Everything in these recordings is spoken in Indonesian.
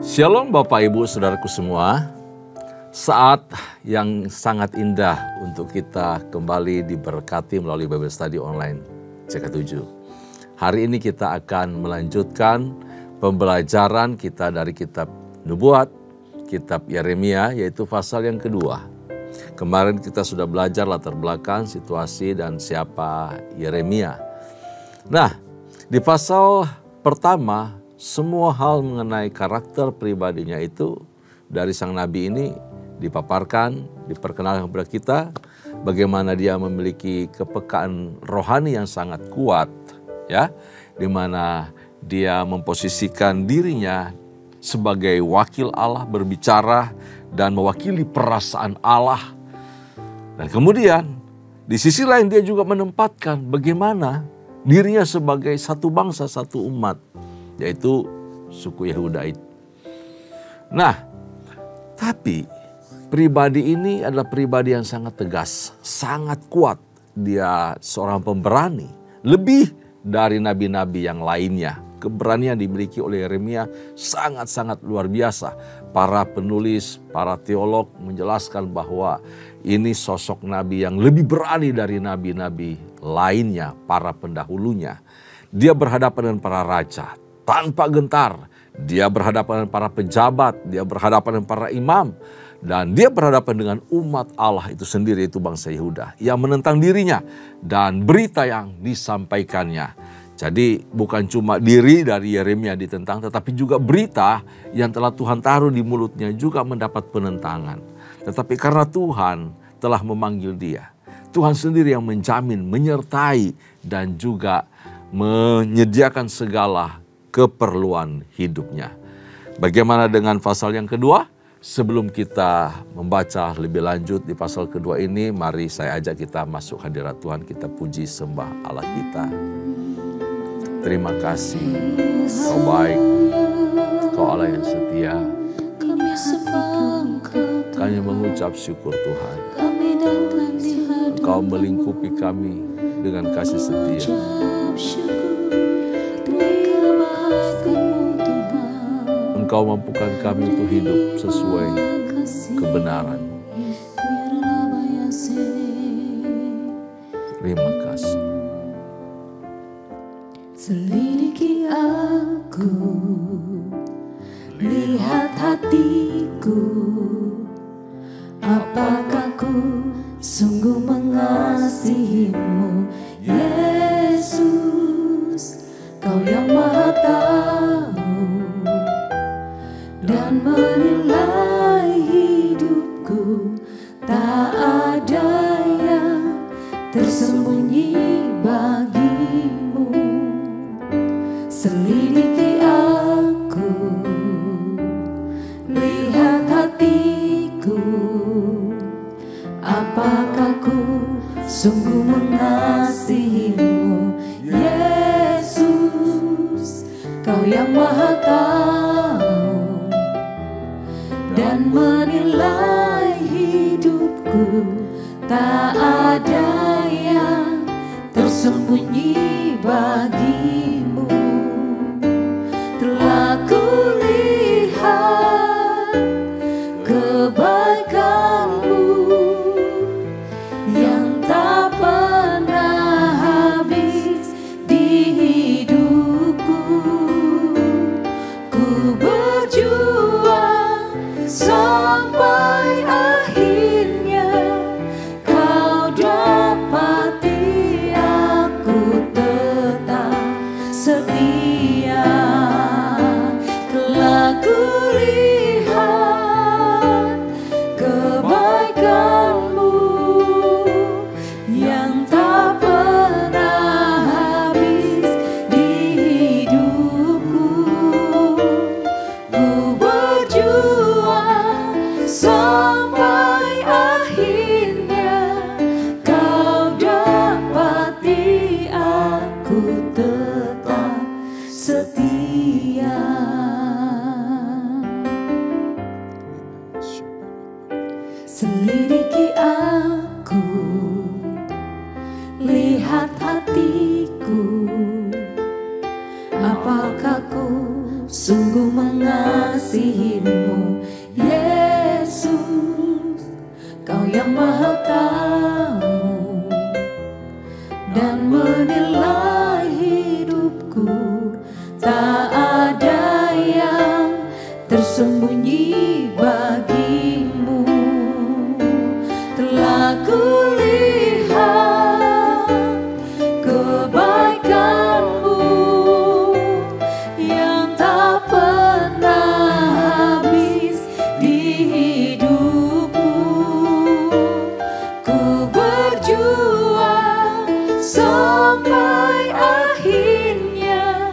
Shalom Bapak Ibu Saudaraku semua. Saat yang sangat indah untuk kita kembali diberkati melalui Bible Study Online CK7. Hari ini kita akan melanjutkan pembelajaran kita dari kitab Nubuat, kitab Yeremia, yaitu pasal yang kedua. Kemarin kita sudah belajar latar belakang, situasi, dan siapa Yeremia. Nah, di pasal pertama, semua hal mengenai karakter pribadinya itu dari sang nabi ini dipaparkan, diperkenalkan kepada kita. Bagaimana dia memiliki kepekaan rohani yang sangat kuat, ya, di mana dia memposisikan dirinya sebagai wakil Allah berbicara dan mewakili perasaan Allah. Dan kemudian di sisi lain dia juga menempatkan bagaimana dirinya sebagai satu bangsa, satu umat, yaitu suku Yehuda itu. Nah, tapi pribadi ini adalah pribadi yang sangat tegas, sangat kuat. Dia seorang pemberani, lebih dari nabi-nabi yang lainnya. Keberanian dimiliki oleh Yeremia sangat-sangat luar biasa. Para penulis, para teolog menjelaskan bahwa ini sosok nabi yang lebih berani dari nabi-nabi lainnya, para pendahulunya. Dia berhadapan dengan para raja tanpa gentar. Dia berhadapan dengan para pejabat, dia berhadapan dengan para imam. Dan dia berhadapan dengan umat Allah itu sendiri, itu bangsa Yehuda, yang menentang dirinya dan berita yang disampaikannya. Jadi bukan cuma diri dari Yeremia ditentang, tetapi juga berita yang telah Tuhan taruh di mulutnya juga mendapat penentangan. Tetapi karena Tuhan telah memanggil dia, Tuhan sendiri yang menjamin, menyertai, dan juga menyediakan segala keperluan hidupnya. Bagaimana dengan pasal yang kedua? Sebelum kita membaca lebih lanjut di pasal kedua ini, mari saya ajak kita masuk hadirat Tuhan, kita puji sembah Allah kita. Terima kasih, Kau baik, Kau Allah yang setia. Kami mengucap syukur Tuhan. Engkau melingkupi kami dengan kasih setia. Engkau mampukan kami untuk hidup sesuai kebenaran. Terima kasih. Selidiki aku, lihat hatiku, apakah ku sungguh mengasihimu, Yesus, Kau yang Maha Tahu dan menilai hidupku, tak ada yang tersembunyi bagimu. Selidiki aku, lihat hatiku, apakah ku sungguh mengasihimu, Yesus, Kau yang Maha Tahu dan menilai hidupku, tak ada yang tersembunyi bagimu. Telah kulihat kebaikan-Mu yang tak pernah habis di hidupku. Ku berjuang sampai akhirnya Kau dapati aku tetap setia. sungguh mengasihimu, Yesus. Kau yang Maha tahu dan menilai hidupku, tak ada yang tersembunyi bagimu. Telah kulihat kebaikanmu yang tak pernah habis di hidupku. Ku berjuang sampai akhirnya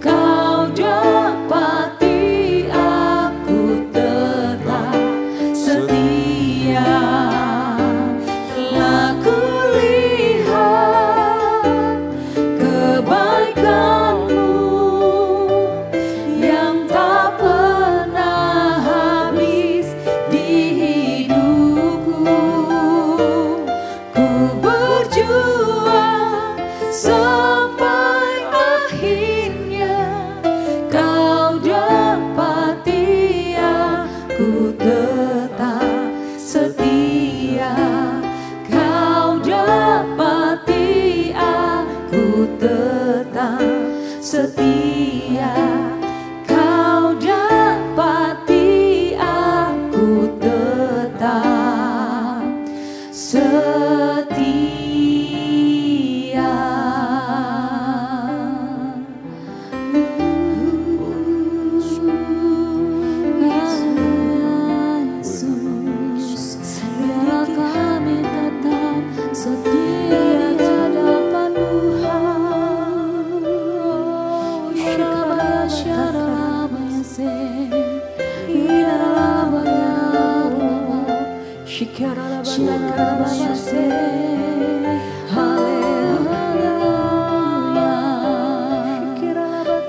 kau dapati aku tetap setia. Telah kulihat kebaikanmu yang tak pernah habis di hidupku. Ku berjuang sampai akhirnya kau dapati aku tetap setia. Kau dapati aku tetap setia. Kau dapati aku tetap setia. Yesus, biarlah kami tetap setia di hadapan Tuhan. Syarabaya, syarabaya, syarabaya, haleluya.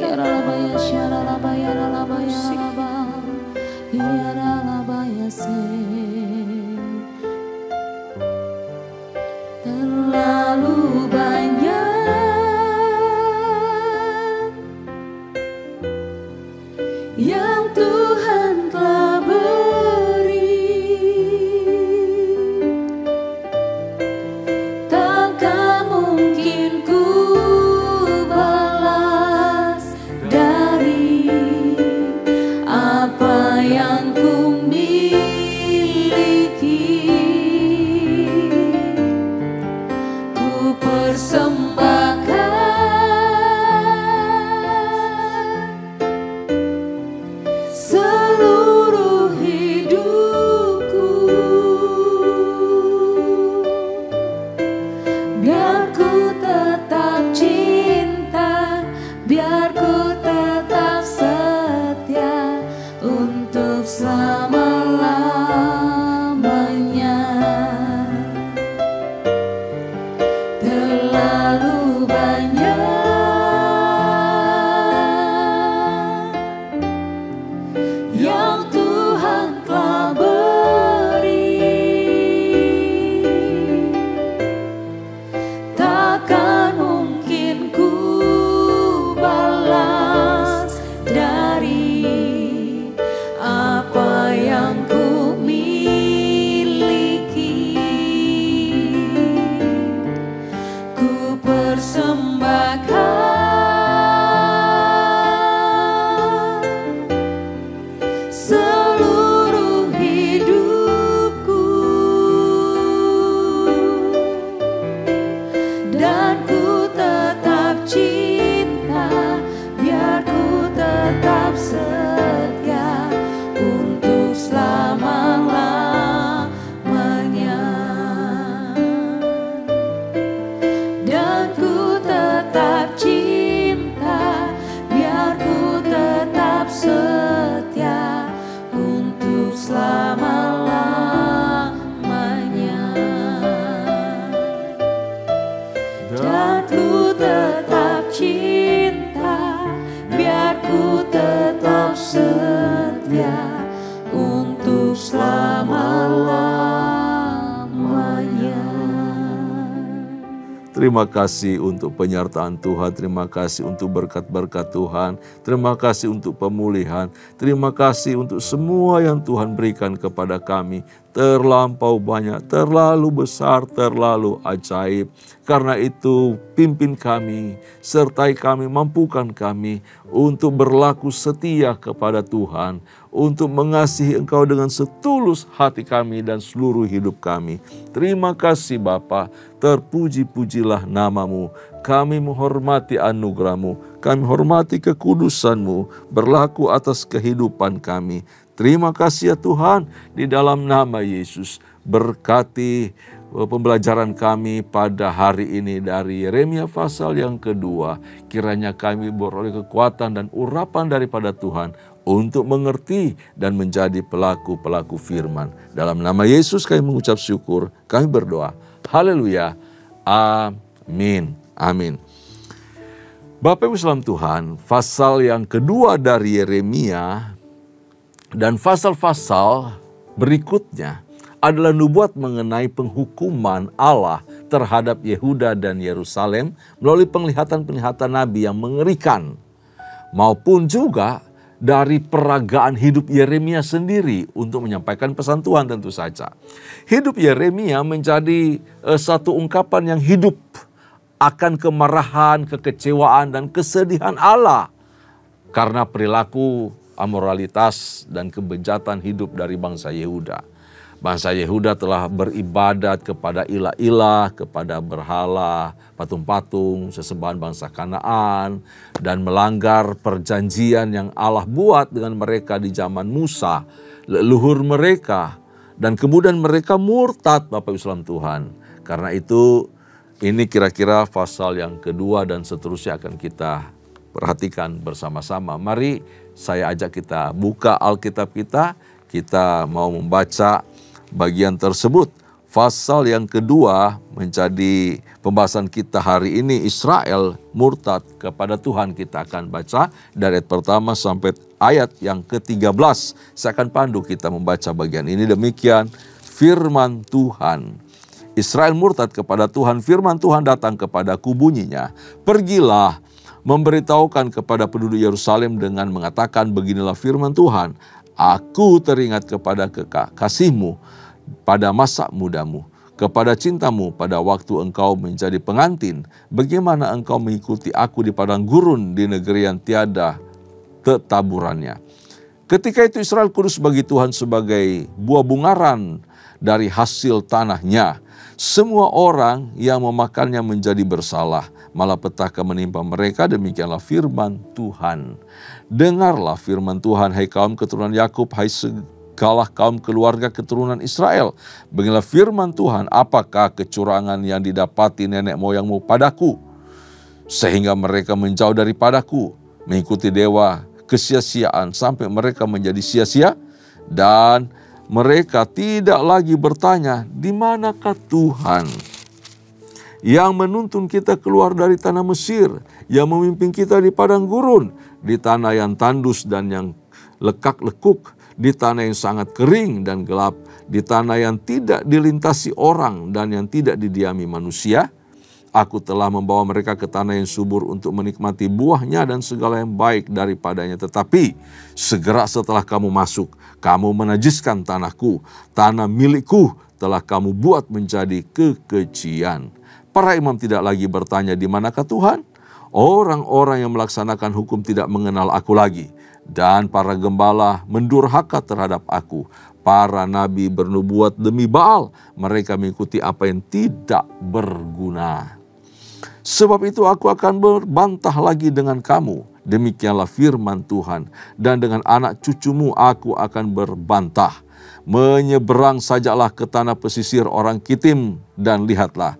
Yarabaya, syarabaya, yarabaya, terlalu banyak yang Tuhan telah beri, takkan mungkin ku balas dari apa yang ku miliki. Ku persembahkan seluruh hidupku, biar ku tetap cinta, biar ku tetap setia untuk selama-lamanya. Terlalu banyak yang Tuhan telah beri, takkan mungkin ku balas dari apa yang ku miliki. Ku persembahkan seluruh hidupku, dan ku tetap cinta, biar ku tetap setia untuk selama-lamanya. Dan ku tetap cinta, biar ku tetap setia untuk selama-lamanya. Dan ku tetap cinta, biar ku tetap setia untuk selama-lamanya. Terima kasih untuk penyertaan Tuhan, terima kasih untuk berkat-berkat Tuhan, terima kasih untuk pemulihan, terima kasih untuk semua yang Tuhan berikan kepada kami. Terlampau banyak, terlalu besar, terlalu ajaib. Karena itu pimpin kami, sertai kami, mampukan kami untuk berlaku setia kepada Tuhan, untuk mengasihi Engkau dengan setulus hati kami dan seluruh hidup kami. Terima kasih Bapa, terpuji-pujilah nama-Mu. Kami menghormati anugerah-Mu, kami hormati kekudusan-Mu, berlaku atas kehidupan kami. Terima kasih ya Tuhan, di dalam nama Yesus. Berkati pembelajaran kami pada hari ini dari Yeremia pasal yang kedua. Kiranya kami beroleh kekuatan dan urapan daripada Tuhan untuk mengerti dan menjadi pelaku-pelaku firman. Dalam nama Yesus kami mengucap syukur, kami berdoa. Haleluya. Amin. Amin. Bapak Ibu salam Tuhan, pasal yang kedua dari Yeremia dan pasal-pasal berikutnya adalah nubuat mengenai penghukuman Allah terhadap Yehuda dan Yerusalem melalui penglihatan-penglihatan Nabi yang mengerikan. Maupun juga dari peragaan hidup Yeremia sendiri untuk menyampaikan pesan Tuhan tentu saja. Hidup Yeremia menjadi satu ungkapan yang hidup akan kemarahan, kekecewaan, dan kesedihan Allah karena perilaku amoralitas dan kebejatan hidup dari bangsa Yehuda. Bangsa Yehuda telah beribadat kepada ilah-ilah, kepada berhala, patung-patung, sesembahan bangsa Kanaan, dan melanggar perjanjian yang Allah buat dengan mereka di zaman Musa, leluhur mereka. Dan kemudian mereka murtad, Bapak Ibu salam Tuhan. Karena itu, ini kira-kira pasal yang kedua dan seterusnya akan kita perhatikan bersama-sama. Mari saya ajak kita buka Alkitab kita mau membaca bagian tersebut. Pasal yang kedua menjadi pembahasan kita hari ini, Israel murtad kepada Tuhan. Kita akan baca dari ayat pertama sampai ayat yang ke-13. Saya akan pandu kita membaca bagian ini. Demikian firman Tuhan. Israel murtad kepada Tuhan, firman Tuhan datang kepadaku bunyinya, pergilah, memberitahukan kepada penduduk Yerusalem dengan mengatakan, beginilah firman Tuhan, aku teringat kepada kekasihmu pada masa mudamu, kepada cintamu pada waktu engkau menjadi pengantin, bagaimana engkau mengikuti aku di padang gurun di negeri yang tiada tetaburannya. Ketika itu Israel kudus bagi Tuhan sebagai buah bungaran dari hasil tanahnya. Semua orang yang memakannya menjadi bersalah, malapetaka menimpa mereka, demikianlah firman Tuhan. Dengarlah firman Tuhan, hai kaum keturunan Yakub, hai segala kaum keluarga keturunan Israel. Beginilah firman Tuhan, apakah kecurangan yang didapati nenek moyangmu padaku, sehingga mereka menjauh daripadaku, mengikuti dewa kesia-siaan sampai mereka menjadi sia-sia, dan mereka tidak lagi bertanya, di manakah Tuhan yang menuntun kita keluar dari tanah Mesir, yang memimpin kita di padang gurun, di tanah yang tandus dan yang lekak-lekuk, di tanah yang sangat kering dan gelap, di tanah yang tidak dilintasi orang dan yang tidak didiami manusia. Aku telah membawa mereka ke tanah yang subur untuk menikmati buahnya dan segala yang baik daripadanya. Tetapi segera setelah kamu masuk, kamu menajiskan tanahku, tanah milikku telah kamu buat menjadi kekejian. Para imam tidak lagi bertanya, di manakah Tuhan? Orang-orang yang melaksanakan hukum tidak mengenal aku lagi. Dan para gembala mendurhaka terhadap aku. Para nabi bernubuat demi Baal. Mereka mengikuti apa yang tidak berguna. Sebab itu aku akan berbantah lagi dengan kamu. Demikianlah firman Tuhan. Dan dengan anak cucumu aku akan berbantah. Menyeberang sajalah ke tanah pesisir orang Kitim. Dan lihatlah,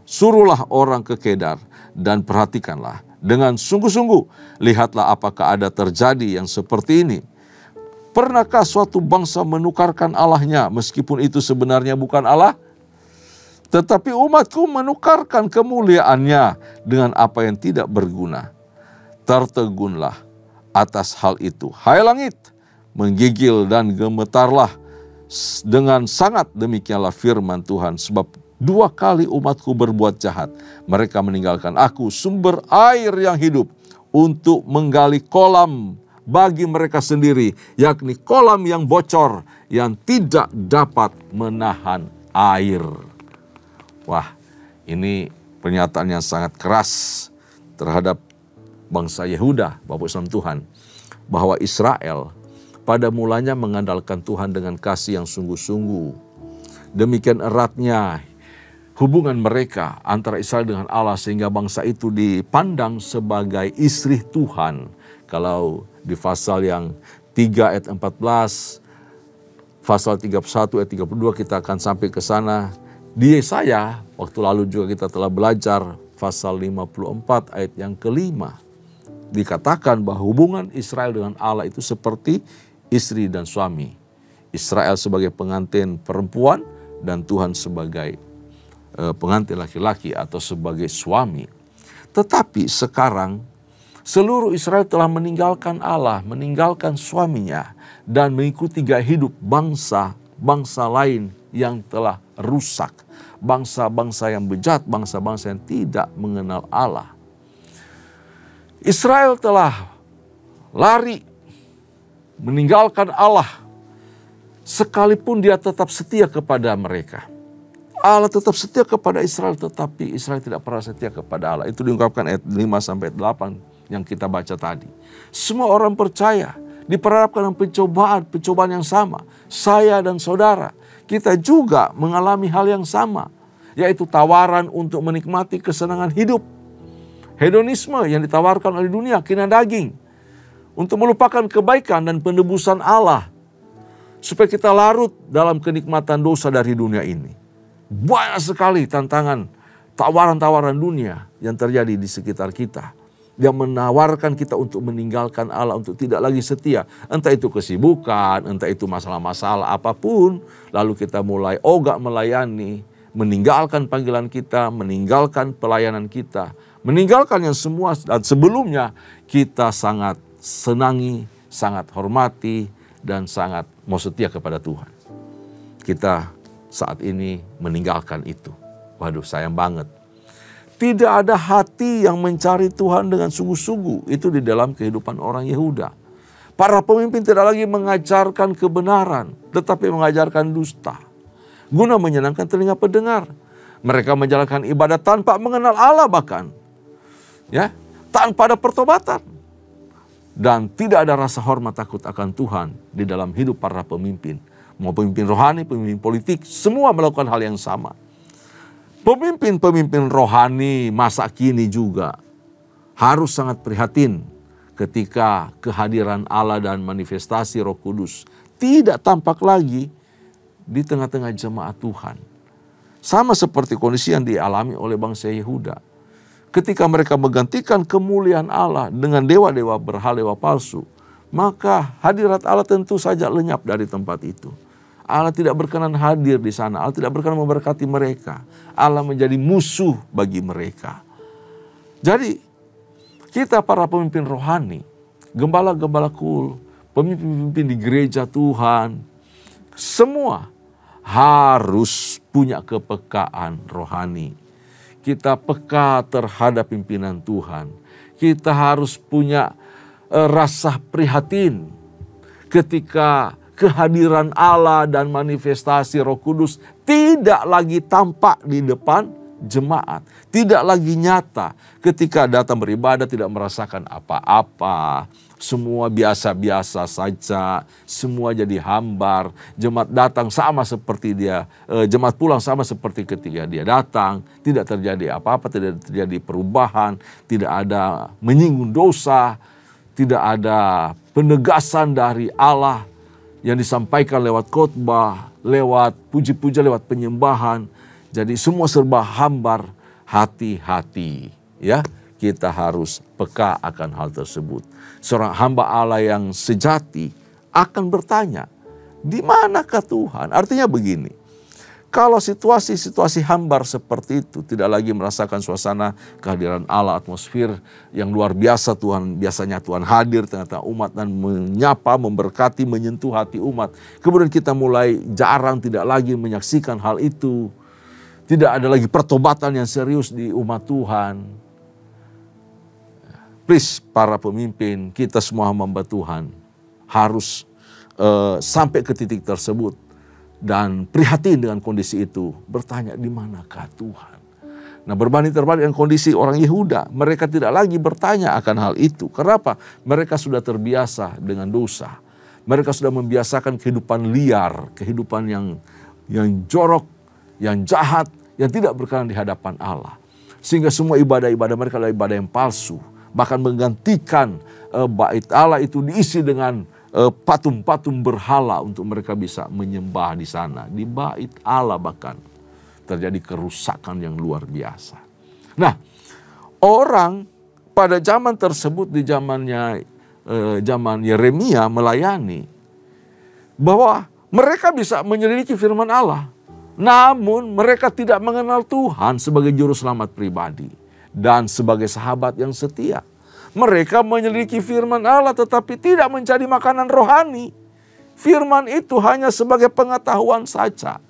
suruhlah orang ke Kedar. Dan perhatikanlah dengan sungguh-sungguh. Lihatlah apakah ada terjadi yang seperti ini. Pernahkah suatu bangsa menukarkan Allahnya meskipun itu sebenarnya bukan Allah? Tetapi umatku menukarkan kemuliaannya dengan apa yang tidak berguna. Tertegunlah atas hal itu, hai langit, menggigil dan gemetarlah dengan sangat, demikianlah firman Tuhan. Sebab 2 kali umatku berbuat jahat. Mereka meninggalkan aku, sumber air yang hidup, untuk menggali kolam bagi mereka sendiri, yakni kolam yang bocor, yang tidak dapat menahan air. Wah, ini pernyataan yang sangat keras terhadap bangsa Yehuda, Bapak Islam Tuhan. Bahwa Israel pada mulanya mengandalkan Tuhan dengan kasih yang sungguh-sungguh. Demikian eratnya hubungan mereka antara Israel dengan Allah sehingga bangsa itu dipandang sebagai istri Tuhan. Kalau di pasal yang 3 ayat 14, pasal 31 ayat 32 kita akan sampai ke sana. Di Yesaya, waktu lalu juga kita telah belajar pasal 54 ayat yang kelima. Dikatakan bahwa hubungan Israel dengan Allah itu seperti istri dan suami. Israel sebagai pengantin perempuan dan Tuhan sebagai pengantin laki-laki atau sebagai suami. Tetapi sekarang seluruh Israel telah meninggalkan Allah, meninggalkan suaminya, dan mengikuti gaya hidup bangsa-bangsa lain yang telah rusak. Bangsa-bangsa yang bejat, bangsa-bangsa yang tidak mengenal Allah. Israel telah lari meninggalkan Allah, sekalipun dia tetap setia kepada mereka. Allah tetap setia kepada Israel, tetapi Israel tidak pernah setia kepada Allah. Itu diungkapkan ayat 5-8 yang kita baca tadi. Semua orang percaya diperhadapkan dengan pencobaan yang sama. Saya dan saudara, kita juga mengalami hal yang sama, yaitu tawaran untuk menikmati kesenangan hidup. Hedonisme yang ditawarkan oleh dunia, keinginan daging, untuk melupakan kebaikan dan penebusan Allah, supaya kita larut dalam kenikmatan dosa dari dunia ini. Banyak sekali tantangan, tawaran-tawaran dunia yang terjadi di sekitar kita, yang menawarkan kita untuk meninggalkan Allah, untuk tidak lagi setia. Entah itu kesibukan, entah itu masalah-masalah apapun, lalu kita mulai ogah melayani, meninggalkan panggilan kita, meninggalkan pelayanan kita, meninggalkan yang semua dan sebelumnya kita sangat senangi, sangat hormati, dan sangat mau setia kepada Tuhan. Kita saat ini meninggalkan itu. Waduh, sayang banget. Tidak ada hati yang mencari Tuhan dengan sungguh-sungguh. Itu di dalam kehidupan orang Yehuda. Para pemimpin tidak lagi mengajarkan kebenaran, tetapi mengajarkan dusta, guna menyenangkan telinga pendengar. Mereka menjalankan ibadat tanpa mengenal Allah bahkan. Ya, tanpa ada pertobatan. Dan tidak ada rasa hormat takut akan Tuhan di dalam hidup para pemimpin. Mau pemimpin rohani, pemimpin politik, semua melakukan hal yang sama. Pemimpin-pemimpin rohani masa kini juga harus sangat prihatin ketika kehadiran Allah dan manifestasi Roh Kudus tidak tampak lagi di tengah-tengah jemaat Tuhan. Sama seperti kondisi yang dialami oleh bangsa Yehuda. Ketika mereka menggantikan kemuliaan Allah dengan dewa-dewa berhala palsu, maka hadirat Allah tentu saja lenyap dari tempat itu. Allah tidak berkenan hadir di sana. Allah tidak berkenan memberkati mereka. Allah menjadi musuh bagi mereka. Jadi kita para pemimpin rohani, gembala-gembala kul, pemimpin-pemimpin di gereja Tuhan, semua harus punya kepekaan rohani. Kita peka terhadap pimpinan Tuhan. Kita harus punya rasa prihatin ketika kehadiran Allah dan manifestasi Roh Kudus tidak lagi tampak di depan jemaat. Tidak lagi nyata. Ketika datang beribadah tidak merasakan apa-apa. Semua biasa-biasa saja. Semua jadi hambar. Jemaat datang sama seperti dia. Jemaat pulang sama seperti ketika dia datang. Tidak terjadi apa-apa. Tidak terjadi perubahan. Tidak ada menyinggung dosa. Tidak ada penegasan dari Allah yang disampaikan lewat khotbah, lewat puji-pujian, lewat penyembahan. Jadi semua serba hambar. Hati-hati, ya. Kita harus peka akan hal tersebut. Seorang hamba Allah yang sejati akan bertanya, di manakah Tuhan? Artinya begini, kalau situasi-situasi hambar seperti itu, tidak lagi merasakan suasana kehadiran Allah, atmosfer yang luar biasa Tuhan, biasanya Tuhan hadir tengah-tengah umat dan menyapa, memberkati, menyentuh hati umat. Kemudian kita mulai jarang tidak lagi menyaksikan hal itu. Tidak ada lagi pertobatan yang serius di umat Tuhan. Please, para pemimpin, kita semua hamba Tuhan harus sampai ke titik tersebut dan prihatin dengan kondisi itu. Bertanya, di manakah Tuhan? Nah, berbanding terbalik dengan kondisi orang Yehuda, mereka tidak lagi bertanya akan hal itu. Kenapa? Mereka sudah terbiasa dengan dosa. Mereka sudah membiasakan kehidupan liar, kehidupan yang jorok, yang jahat, yang tidak berkenan di hadapan Allah. Sehingga semua ibadah-ibadah mereka adalah ibadah yang palsu. Bahkan menggantikan bait Allah itu diisi dengan patung-patung berhala untuk mereka bisa menyembah di sana. Di bait Allah bahkan terjadi kerusakan yang luar biasa. Nah, orang pada zaman tersebut, di zaman Yeremia melayani, bahwa mereka bisa menyelidiki firman Allah. Namun mereka tidak mengenal Tuhan sebagai juru selamat pribadi dan sebagai sahabat yang setia. Mereka menyelidiki firman Allah tetapi tidak menjadi makanan rohani. Firman itu hanya sebagai pengetahuan saja.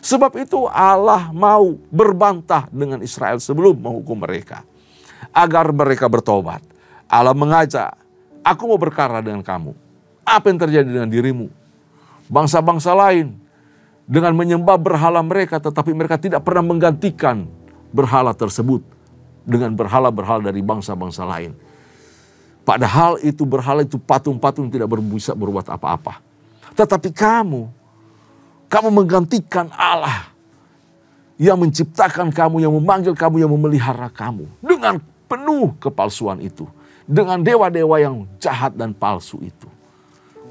Sebab itu Allah mau berbantah dengan Israel sebelum menghukum mereka, agar mereka bertobat. Allah mengajak, aku mau berkara dengan kamu. Apa yang terjadi dengan dirimu? Bangsa-bangsa lain dengan menyembah berhala mereka, tetapi mereka tidak pernah menggantikan berhala tersebut dengan berhala-berhala dari bangsa-bangsa lain. Padahal itu berhala itu patung-patung tidak bisa berbuat apa-apa. Tetapi kamu menggantikan Allah yang menciptakan kamu, yang memanggil kamu, yang memelihara kamu. Dengan penuh kepalsuan itu. Dengan dewa-dewa yang jahat dan palsu itu.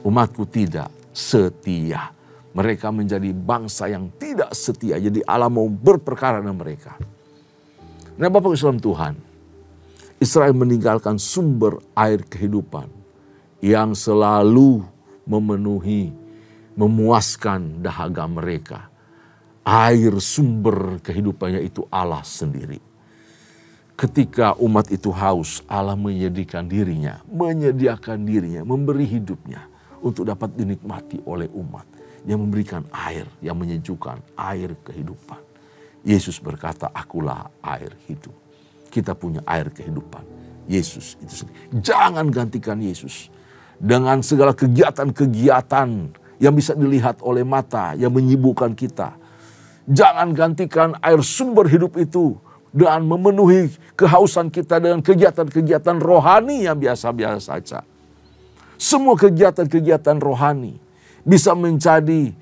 Umatku tidak setia. Mereka menjadi bangsa yang tidak setia. Jadi Allah mau berperkara dengan mereka. Nah, Bapak Islam Tuhan, Israel meninggalkan sumber air kehidupan yang selalu memenuhi, memuaskan dahaga mereka. Air sumber kehidupannya itu Allah sendiri. Ketika umat itu haus, Allah menyediakan dirinya, memberi hidupnya untuk dapat dinikmati oleh umat. Yang memberikan air, yang menyejukkan, air kehidupan. Yesus berkata, akulah air hidup. Kita punya air kehidupan. Yesus itu sendiri. Jangan gantikan Yesus dengan segala kegiatan-kegiatan yang bisa dilihat oleh mata, yang menyibukkan kita. Jangan gantikan air sumber hidup itu dengan memenuhi kehausan kita dengan kegiatan-kegiatan rohani yang biasa-biasa saja. Semua kegiatan-kegiatan rohani bisa menjadi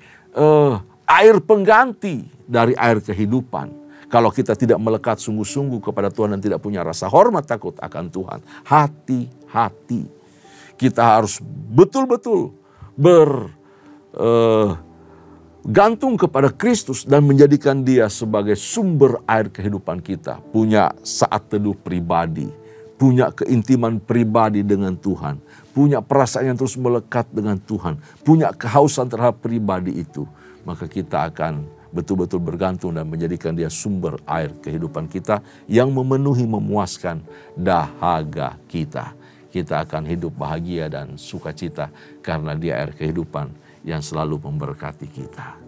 air pengganti dari air kehidupan. Kalau kita tidak melekat sungguh-sungguh kepada Tuhan dan tidak punya rasa hormat takut akan Tuhan. Hati-hati. Kita harus betul-betul bergantung kepada Kristus dan menjadikan Dia sebagai sumber air kehidupan kita. Punya saat teduh pribadi. Punya keintiman pribadi dengan Tuhan. Punya perasaan yang terus melekat dengan Tuhan. Punya kehausan terhadap pribadi itu. Maka kita akan betul-betul bergantung dan menjadikan Dia sumber air kehidupan kita yang memenuhi, memuaskan dahaga kita. Kita akan hidup bahagia dan sukacita karena Dia air kehidupan yang selalu memberkati kita.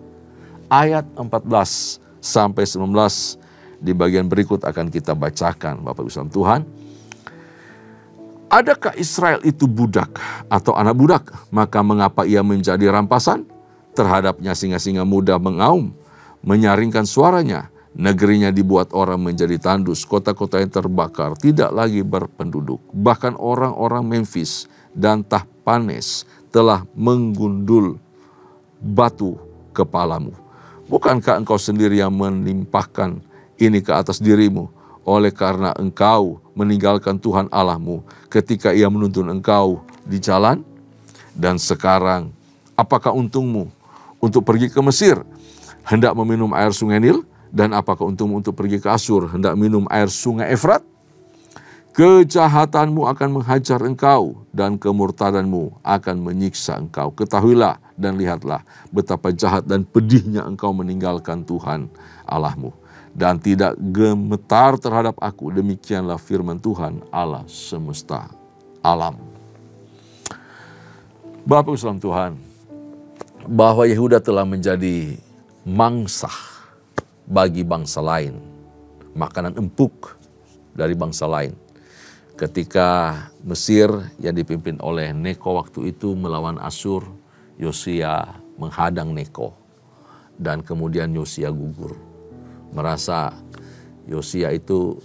Ayat 14 sampai 19 di bagian berikut akan kita bacakan, Bapak Ibu Saudara Tuhan. Adakah Israel itu budak atau anak budak? Maka mengapa ia menjadi rampasan? Terhadapnya singa-singa muda mengaum, menyaringkan suaranya. Negerinya dibuat orang menjadi tandus, kota-kota yang terbakar tidak lagi berpenduduk. Bahkan orang-orang Memphis dan Tahpanes telah menggundul batu kepalamu. Bukankah engkau sendiri yang menimpahkan ini ke atas dirimu? Oleh karena engkau meninggalkan Tuhan Allahmu ketika Ia menuntun engkau di jalan. Dan sekarang, apakah untungmu untuk pergi ke Mesir, hendak meminum air sungai Nil? Dan apakah untungmu untuk pergi ke Asyur, hendak minum air sungai Efrat? Kejahatanmu akan menghajar engkau, dan kemurtadanmu akan menyiksa engkau. Ketahuilah dan lihatlah betapa jahat dan pedihnya engkau meninggalkan Tuhan Allahmu, dan tidak gemetar terhadap aku. Demikianlah firman Tuhan Allah semesta alam. Bapak Islam Tuhan, bahwa Yehuda telah menjadi mangsa bagi bangsa lain, makanan empuk dari bangsa lain. Ketika Mesir yang dipimpin oleh Neko waktu itu melawan Asyur, Yosia menghadang Neko dan kemudian Yosia gugur. Merasa Yosia itu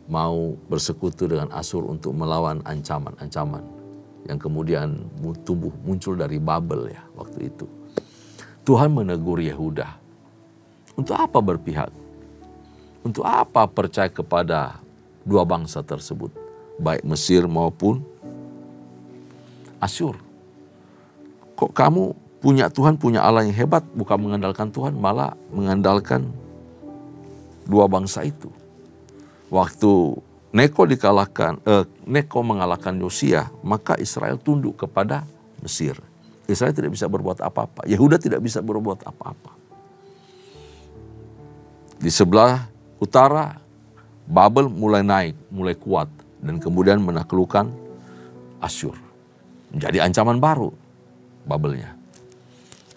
mau bersekutu dengan Asyur untuk melawan ancaman-ancaman yang kemudian muncul dari Babel ya waktu itu. Tuhan menegur Yehuda. Untuk apa berpihak? Untuk apa percaya kepada dua bangsa tersebut? Baik Mesir maupun Asyur. Kok kamu punya Tuhan, punya Allah yang hebat, bukan mengandalkan Tuhan, malah mengandalkan dua bangsa itu. Waktu Neko mengalahkan Yosia, maka Israel tunduk kepada Mesir. Israel tidak bisa berbuat apa-apa. Yehuda tidak bisa berbuat apa-apa. Di sebelah utara, Babel mulai naik, mulai kuat. Dan kemudian menaklukkan Asyur. Menjadi ancaman baru Babelnya.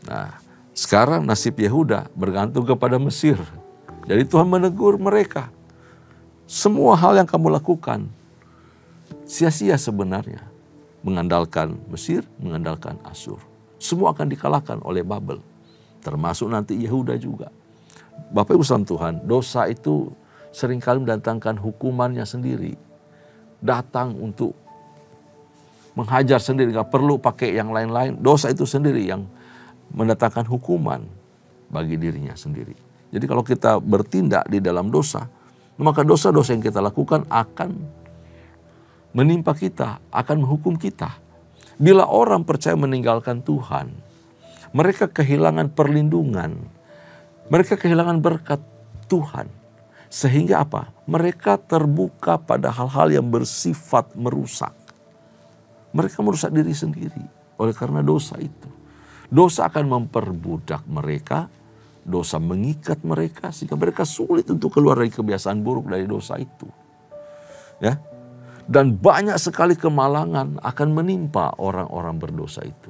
Nah, sekarang nasib Yehuda bergantung kepada Mesir. Jadi Tuhan menegur mereka. Semua hal yang kamu lakukan sia-sia sebenarnya. Mengandalkan Mesir, mengandalkan Asyur. Semua akan dikalahkan oleh Babel. Termasuk nanti Yehuda juga. Bapak Ibu saudara Tuhan, dosa itu seringkali mendatangkan hukumannya sendiri. Datang untuk menghajar sendiri, gak perlu pakai yang lain-lain. Dosa itu sendiri yang mendatangkan hukuman bagi dirinya sendiri. Jadi kalau kita bertindak di dalam dosa, maka dosa-dosa yang kita lakukan akan menimpa kita, akan menghukum kita. Bila orang percaya meninggalkan Tuhan, mereka kehilangan perlindungan, mereka kehilangan berkat Tuhan. Sehingga apa? Mereka terbuka pada hal-hal yang bersifat merusak. Mereka merusak diri sendiri oleh karena dosa itu. Dosa akan memperbudak mereka, dosa mengikat mereka sehingga mereka sulit untuk keluar dari kebiasaan buruk dari dosa itu. Ya. Dan banyak sekali kemalangan akan menimpa orang-orang berdosa itu.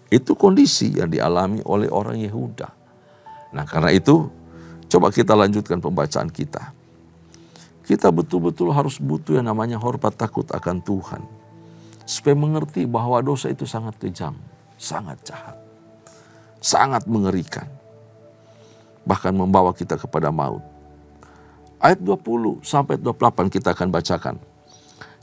Itu kondisi yang dialami oleh orang Yehuda. Nah, karena itu coba kita lanjutkan pembacaan kita. Kita betul-betul harus butuh yang namanya hormat takut akan Tuhan. Supaya mengerti bahwa dosa itu sangat kejam, sangat jahat, sangat mengerikan. Bahkan membawa kita kepada maut. Ayat 20 sampai 28 kita akan bacakan.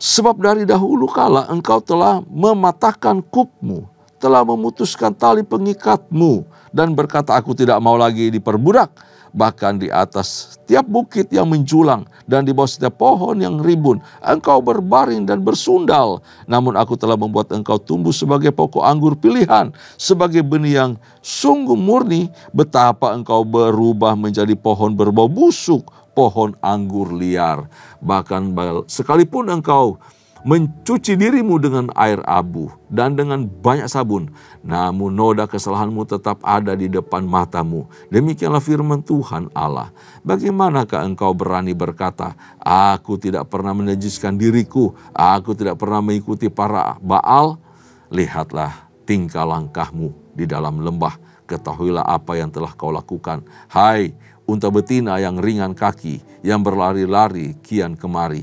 Sebab dari dahulu kala engkau telah mematahkan kukmu, telah memutuskan tali pengikatmu, dan berkata aku tidak mau lagi diperbudak. Bahkan di atas setiap bukit yang menjulang dan di bawah setiap pohon yang rimbun, engkau berbaring dan bersundal. Namun aku telah membuat engkau tumbuh sebagai pokok anggur pilihan, sebagai benih yang sungguh murni. Betapa engkau berubah menjadi pohon berbau busuk, pohon anggur liar. Bahkan sekalipun engkau mencuci dirimu dengan air abu dan dengan banyak sabun, namun noda kesalahanmu tetap ada di depan matamu. Demikianlah firman Tuhan Allah. Bagaimanakah engkau berani berkata, aku tidak pernah menajiskan diriku, aku tidak pernah mengikuti para Baal? Lihatlah tingkah langkahmu di dalam lembah, ketahuilah apa yang telah kau lakukan. Hai unta betina yang ringan kaki, yang berlari-lari kian kemari,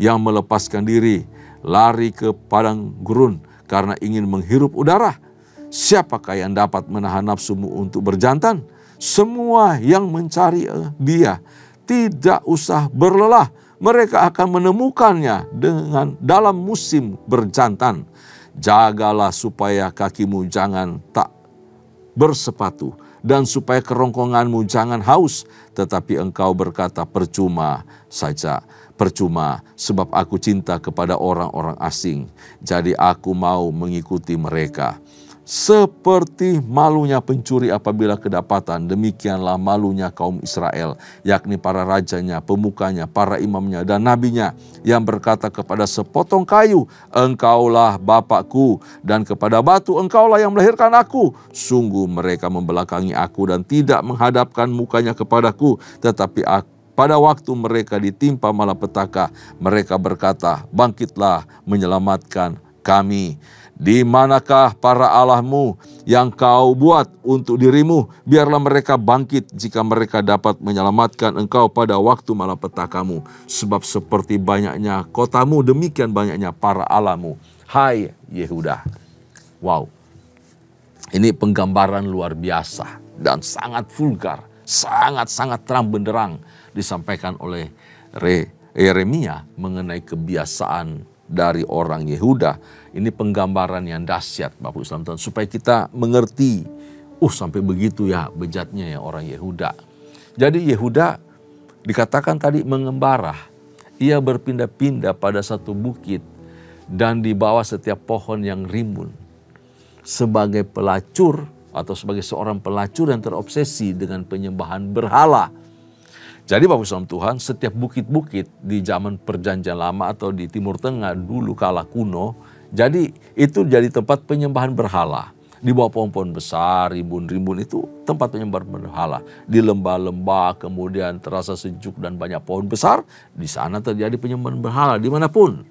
yang melepaskan diri, lari ke padang gurun karena ingin menghirup udara. Siapakah yang dapat menahan nafsumu untuk berjantan? Semua yang mencari dia tidak usah berlelah. Mereka akan menemukannya dalam musim berjantan. Jagalah supaya kakimu jangan tak bersepatu, dan supaya kerongkonganmu jangan haus. Tetapi engkau berkata, percuma saja, percuma, sebab aku cinta kepada orang-orang asing, jadi aku mau mengikuti mereka. Seperti malunya pencuri apabila kedapatan, demikianlah malunya kaum Israel, yakni para rajanya, pemukanya, para imamnya, dan nabinya, yang berkata kepada sepotong kayu, engkaulah Bapakku, dan kepada batu, engkaulah yang melahirkan aku. Sungguh mereka membelakangi aku dan tidak menghadapkan mukanya kepadaku, tetapi pada waktu mereka ditimpa malapetaka, mereka berkata, bangkitlah menyelamatkan kami Di manakah para allahmu yang kau buat untuk dirimu? Biarlah mereka bangkit jika mereka dapat menyelamatkan engkau pada waktu malapetakamu. Sebab seperti banyaknya kotamu, demikian banyaknya para allahmu. Hai Yehuda. Wow. Ini penggambaran luar biasa dan sangat vulgar. Sangat-sangat terang benderang disampaikan oleh Yeremia mengenai kebiasaan dari orang Yehuda. Ini penggambaran yang dahsyat Bapak Islam Tuhan, supaya kita mengerti, sampai begitu ya bejatnya ya orang Yehuda. Jadi Yehuda dikatakan tadi mengembara. Ia berpindah-pindah pada satu bukit dan di bawah setiap pohon yang rimbun. Sebagai pelacur atau sebagai seorang pelacur yang terobsesi dengan penyembahan berhala. Jadi Bapak Islam Tuhan, setiap bukit-bukit di zaman perjanjian lama atau di Timur Tengah dulu kala kuno, jadi itu jadi tempat penyembahan berhala. Di bawah pohon-pohon besar, rimbun-rimbun itu tempat penyembahan berhala. Di lembah-lembah kemudian terasa sejuk dan banyak pohon besar, di sana terjadi penyembahan berhala. Dimanapun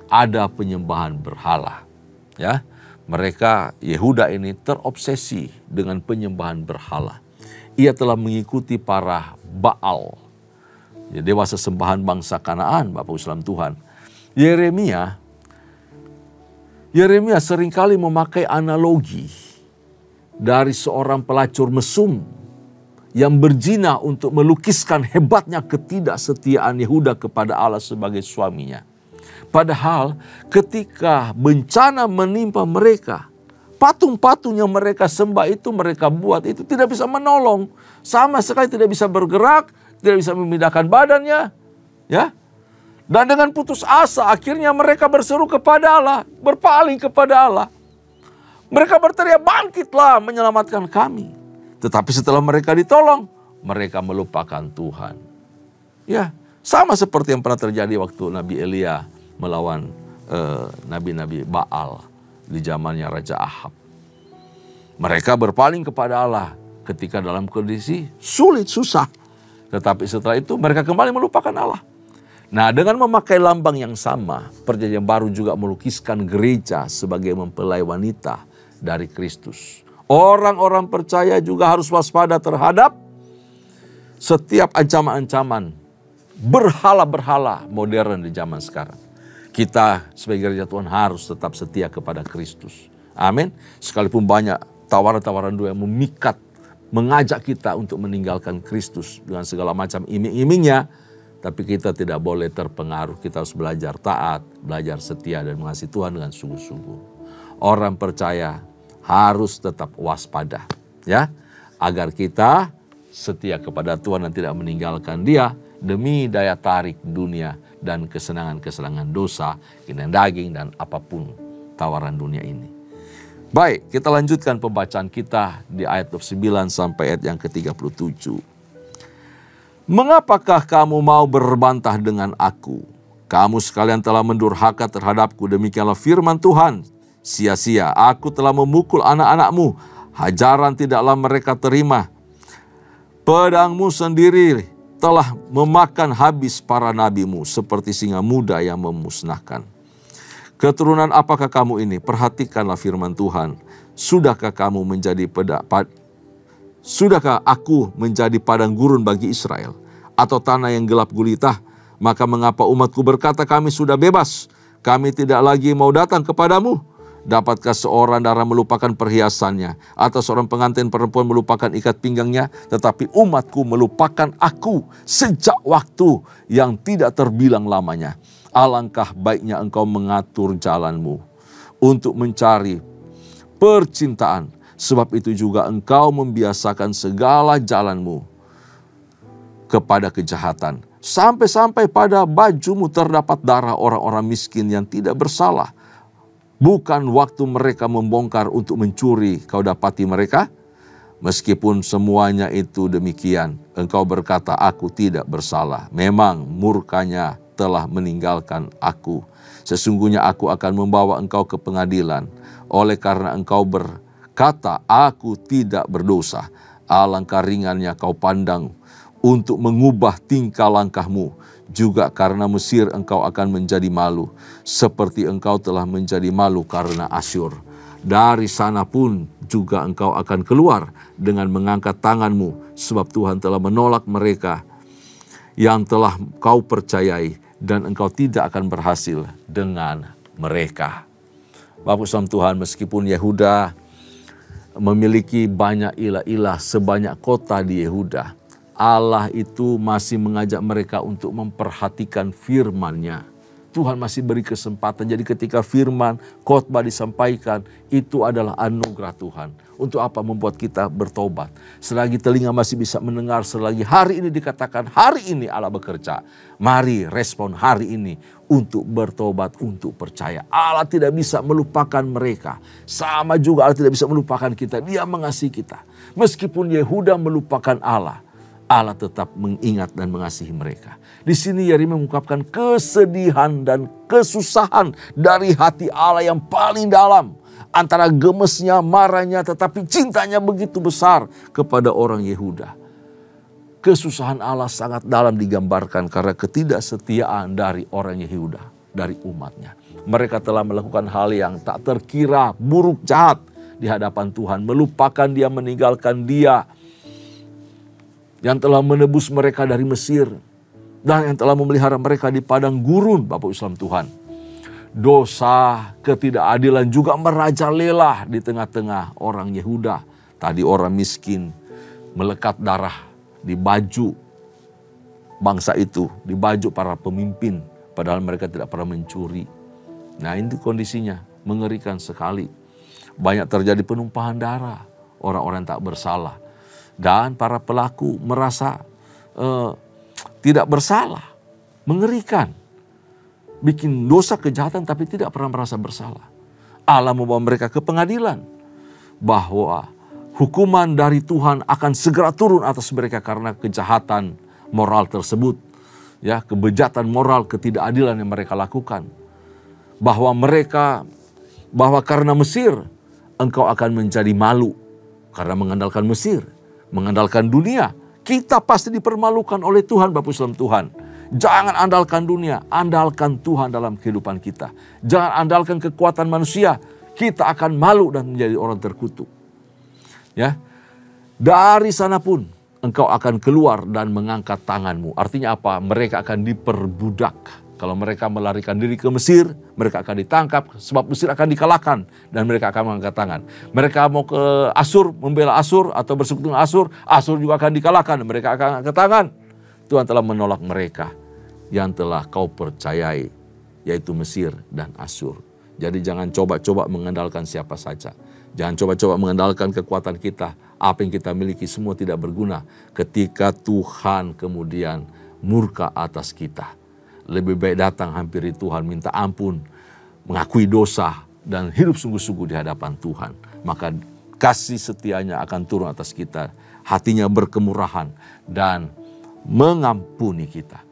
ada penyembahan berhala. Ya, mereka Yehuda ini terobsesi dengan penyembahan berhala. Ia telah mengikuti para Baal, ya, dewa sesembahan bangsa Kanaan, Bapak Islam Tuhan. Yeremia seringkali memakai analogi dari seorang pelacur mesum yang berzina untuk melukiskan hebatnya ketidaksetiaan Yehuda kepada Allah sebagai suaminya. Padahal ketika bencana menimpa mereka, patung-patung yang mereka sembah itu, mereka buat itu tidak bisa menolong. Sama sekali tidak bisa bergerak, tidak bisa memindahkan badannya. Ya. Dan dengan putus asa akhirnya mereka berseru kepada Allah, berpaling kepada Allah. Mereka berteriak, bangkitlah menyelamatkan kami. Tetapi setelah mereka ditolong, mereka melupakan Tuhan. Ya, sama seperti yang pernah terjadi waktu Nabi Elia melawan nabi-nabi Baal di zamannya Raja Ahab. Mereka berpaling kepada Allah ketika dalam kondisi sulit, susah. Tetapi setelah itu mereka kembali melupakan Allah. Nah, dengan memakai lambang yang sama, Perjanjian Baru juga melukiskan gereja sebagai mempelai wanita dari Kristus. Orang-orang percaya juga harus waspada terhadap setiap ancaman-ancaman berhala-berhala modern di zaman sekarang. Kita sebagai gereja Tuhan harus tetap setia kepada Kristus. Amin. Sekalipun banyak tawaran-tawaran doa yang memikat, mengajak kita untuk meninggalkan Kristus dengan segala macam iming-imingnya, tapi kita tidak boleh terpengaruh. Kita harus belajar taat, belajar setia dan mengasihi Tuhan dengan sungguh-sungguh. Orang percaya harus tetap waspada, ya, agar kita setia kepada Tuhan dan tidak meninggalkan Dia demi daya tarik dunia dan kesenangan-kesenangan dosa, keinginan daging dan apapun tawaran dunia ini. Baik, kita lanjutkan pembacaan kita di ayat 9 sampai ayat yang ke-37. Mengapakah kamu mau berbantah dengan aku? Kamu sekalian telah mendurhaka terhadapku, demikianlah firman Tuhan. Sia-sia aku telah memukul anak-anakmu, hajaran tidaklah mereka terima. Pedangmu sendiri telah memakan habis para nabimu seperti singa muda yang memusnahkan. Keturunan apakah kamu ini? Perhatikanlah firman Tuhan. Sudahkah aku menjadi padang gurun bagi Israel, atau tanah yang gelap gulita? Maka mengapa umatku berkata, kami sudah bebas, kami tidak lagi mau datang kepadamu? Dapatkah seorang darah melupakan perhiasannya, atau seorang pengantin perempuan melupakan ikat pinggangnya? Tetapi umatku melupakan aku sejak waktu yang tidak terbilang lamanya. Alangkah baiknya engkau mengatur jalanmu untuk mencari percintaan, sebab itu juga engkau membiasakan segala jalanmu kepada kejahatan. Sampai-sampai pada bajumu terdapat darah orang-orang miskin yang tidak bersalah. Bukan waktu mereka membongkar untuk mencuri kau dapati mereka? Meskipun semuanya itu demikian, engkau berkata, aku tidak bersalah. Memang murkanya telah meninggalkan aku. Sesungguhnya aku akan membawa engkau ke pengadilan. Oleh karena engkau berkata, aku tidak berdosa. Alangkah ringannya kau pandang untuk mengubah tingkah langkahmu. juga karena Mesir engkau akan menjadi malu, seperti engkau telah menjadi malu karena Asyur. Dari sana pun juga engkau akan keluar dengan mengangkat tanganmu, sebab Tuhan telah menolak mereka yang telah kau percayai, dan engkau tidak akan berhasil dengan mereka. Bapak Saudara Tuhan, meskipun Yehuda memiliki banyak ilah-ilah sebanyak kota di Yehuda, Allah itu masih mengajak mereka untuk memperhatikan firman-Nya. Tuhan masih beri kesempatan. Jadi ketika firman, khotbah disampaikan, itu adalah anugerah Tuhan. Untuk apa? Membuat kita bertobat. Selagi telinga masih bisa mendengar, selagi hari ini dikatakan, hari ini Allah bekerja. Mari respon hari ini untuk bertobat, untuk percaya. Allah tidak bisa melupakan mereka. Sama juga Allah tidak bisa melupakan kita. Dia mengasihi kita. Meskipun Yehuda melupakan Allah, Allah tetap mengingat dan mengasihi mereka. Di sini Yeremia mengungkapkan kesedihan dan kesusahan dari hati Allah yang paling dalam. Antara gemesnya, marahnya, tetapi cintanya begitu besar kepada orang Yehuda. Kesusahan Allah sangat dalam digambarkan karena ketidaksetiaan dari orang Yehuda, dari umatnya. Mereka telah melakukan hal yang tak terkira, buruk, jahat di hadapan Tuhan. Melupakan Dia, meninggalkan Dia yang telah menebus mereka dari Mesir dan yang telah memelihara mereka di padang gurun, Bapak Islam Tuhan. Dosa, ketidakadilan juga merajalela di tengah-tengah orang Yehuda. Tadi orang miskin melekat darah di baju bangsa itu, di baju para pemimpin, padahal mereka tidak pernah mencuri. Nah, itu kondisinya mengerikan sekali. Banyak terjadi penumpahan darah orang-orang yang tak bersalah. Dan para pelaku merasa tidak bersalah. Mengerikan. Bikin dosa kejahatan tapi tidak pernah merasa bersalah. Allah membawa mereka ke pengadilan. Bahwa hukuman dari Tuhan akan segera turun atas mereka karena kejahatan moral tersebut. Ya, kebejatan moral, ketidakadilan yang mereka lakukan. Bahwa karena Mesir engkau akan menjadi malu. Karena mengandalkan Mesir, mengandalkan dunia, kita pasti dipermalukan oleh Tuhan, Bapak Saudara Tuhan. Jangan andalkan dunia, andalkan Tuhan dalam kehidupan kita. Jangan andalkan kekuatan manusia, kita akan malu dan menjadi orang terkutuk. Ya, dari sana pun engkau akan keluar dan mengangkat tanganmu. Artinya apa? Mereka akan diperbudak. Kalau mereka melarikan diri ke Mesir, mereka akan ditangkap sebab Mesir akan dikalahkan dan mereka akan mengangkat tangan. Mereka mau ke Asyur, membela Asyur atau bersekutu dengan Asyur, Asyur juga akan dikalahkan dan mereka akan angkat tangan. Tuhan telah menolak mereka yang telah kau percayai, yaitu Mesir dan Asyur. Jadi jangan coba-coba mengandalkan siapa saja. Jangan coba-coba mengandalkan kekuatan kita. Apa yang kita miliki semua tidak berguna ketika Tuhan kemudian murka atas kita. Lebih baik datang hampiri Tuhan, minta ampun, mengakui dosa, dan hidup sungguh-sungguh di hadapan Tuhan. Maka kasih setianya akan turun atas kita. Hatinya berkemurahan dan mengampuni kita.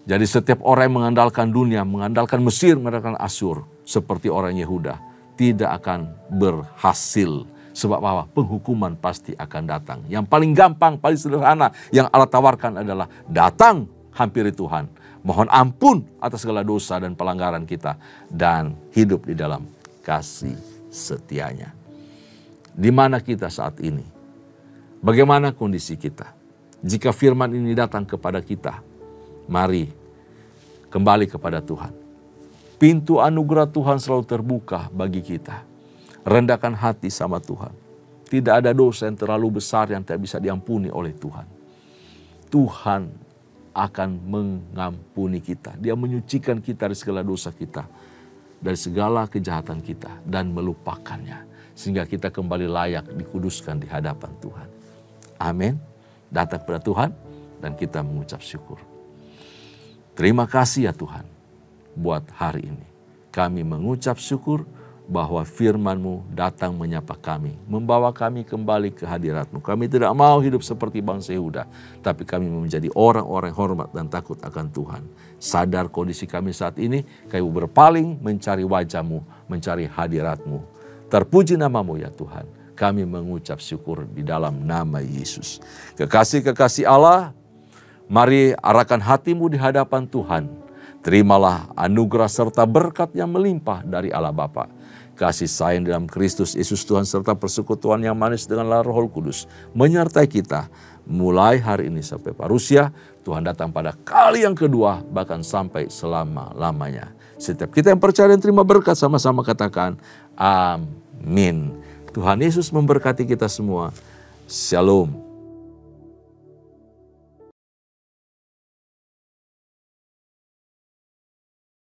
Jadi setiap orang yang mengandalkan dunia, mengandalkan Mesir, mengandalkan Asyur, seperti orang Yehuda, tidak akan berhasil. Sebab apa? Penghukuman pasti akan datang. Yang paling gampang, paling sederhana yang Allah tawarkan adalah datang hampiri Tuhan. Mohon ampun atas segala dosa dan pelanggaran kita. Dan hidup di dalam kasih setianya. Di mana kita saat ini? Bagaimana kondisi kita? Jika firman ini datang kepada kita, mari kembali kepada Tuhan. Pintu anugerah Tuhan selalu terbuka bagi kita. Rendahkan hati sama Tuhan. Tidak ada dosa yang terlalu besar yang tidak bisa diampuni oleh Tuhan. Tuhan akan mengampuni kita. Dia menyucikan kita dari segala dosa kita, dari segala kejahatan kita, dan melupakannya. Sehingga kita kembali layak dikuduskan di hadapan Tuhan. Amin. Datang kepada Tuhan dan kita mengucap syukur. Terima kasih ya Tuhan buat hari ini. Kami mengucap syukur bahwa firman-Mu datang menyapa kami, membawa kami kembali ke hadirat-Mu. Kami tidak mau hidup seperti bangsa Yehuda, tapi kami menjadi orang-orang hormat dan takut akan Tuhan. Sadar kondisi kami saat ini, kami berpaling mencari wajah-Mu, mencari hadirat-Mu. Terpuji nama-Mu ya Tuhan. Kami mengucap syukur di dalam nama Yesus. Kekasih-kekasih Allah, Mari arahkan hatimu di hadapan Tuhan. Terimalah anugerah serta berkat yang melimpah dari Allah Bapa, kasih sayang dalam Kristus Yesus Tuhan, serta persekutuan yang manis dengan Roh Kudus menyertai kita mulai hari ini sampai parusia Tuhan datang pada kali yang kedua, bahkan sampai selama-lamanya. Setiap kita yang percaya dan terima berkat, sama-sama katakan amin. Tuhan Yesus memberkati kita semua. Shalom.